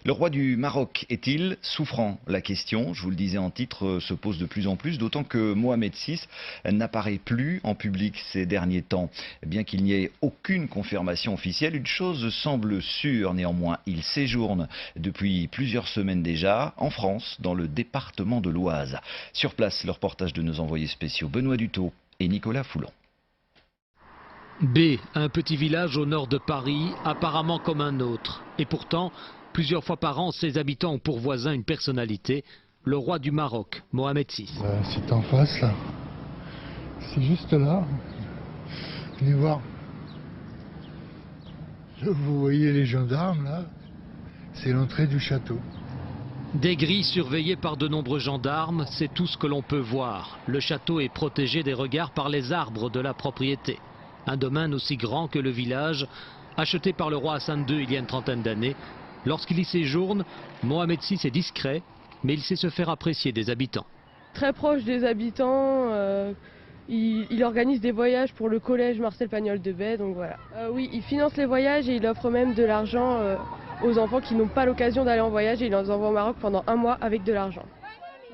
Le roi du Maroc est-il souffrant? La question, je vous le disais en titre, se pose de plus en plus, d'autant que Mohamed VI n'apparaît plus en public ces derniers temps. Bien qu'il n'y ait aucune confirmation officielle, une chose semble sûre néanmoins. Il séjourne depuis plusieurs semaines déjà en France, dans le département de l'Oise. Sur place, le reportage de nos envoyés spéciaux Benoît Dutot et Nicolas Foulon. B, un petit village au nord de Paris, apparemment comme un autre. Et pourtant, plusieurs fois par an, ses habitants ont pour voisin une personnalité, le roi du Maroc, Mohamed VI. C'est en face là. C'est juste là. Venez voir. Vous voyez les gendarmes là. C'est l'entrée du château. Des grilles surveillées par de nombreux gendarmes, c'est tout ce que l'on peut voir. Le château est protégé des regards par les arbres de la propriété. Un domaine aussi grand que le village, acheté par le roi Hassan II il y a une trentaine d'années. Lorsqu'il y séjourne, Mohamed VI est discret, mais il sait se faire apprécier des habitants. Très proche des habitants, il organise des voyages pour le collège Marcel Pagnol de Bay, donc voilà. Oui, il finance les voyages et il offre même de l'argent aux enfants qui n'ont pas l'occasion d'aller en voyage et il les envoie au Maroc pendant un mois avec de l'argent.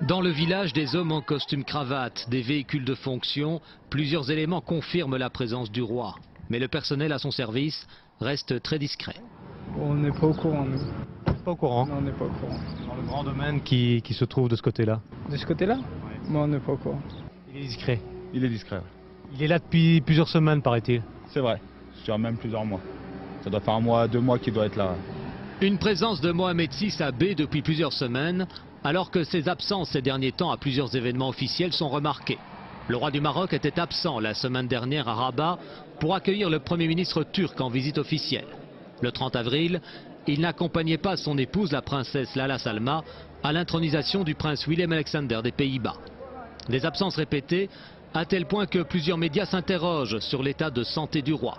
Dans le village, des hommes en costume cravate, des véhicules de fonction, plusieurs éléments confirment la présence du roi. Mais le personnel à son service reste très discret. On n'est pas au courant, nous. Pas au courant. Non, on n'est pas au courant. Dans le grand domaine qui se trouve de ce côté-là. De ce côté-là? Oui. Moi, on n'est pas au courant. Il est discret. Il est discret. Il est là depuis plusieurs semaines, paraît-il. C'est vrai. Je dirais même plusieurs mois. Ça doit faire un mois, 2 mois qu'il doit être là. Une présence de Mohamed VI à B depuis plusieurs semaines, alors que ses absences ces derniers temps à plusieurs événements officiels sont remarquées. Le roi du Maroc était absent la semaine dernière à Rabat pour accueillir le Premier ministre turc en visite officielle. Le 30 avril, il n'accompagnait pas son épouse, la princesse Lala Salma, à l'intronisation du prince Willem Alexander des Pays-Bas. Des absences répétées, à tel point que plusieurs médias s'interrogent sur l'état de santé du roi.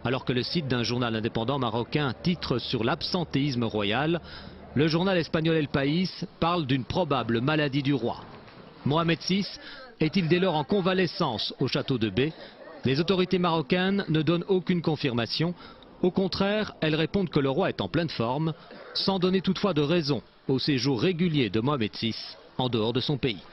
Alors que le site d'un journal indépendant marocain titre sur l'absentéisme royal, le journal espagnol El País parle d'une probable maladie du roi. Mohamed VI est-il dès lors en convalescence au château de Bay? Les autorités marocaines ne donnent aucune confirmation. Au contraire, elles répondent que le roi est en pleine forme, sans donner toutefois de raison au séjour régulier de Mohamed VI en dehors de son pays.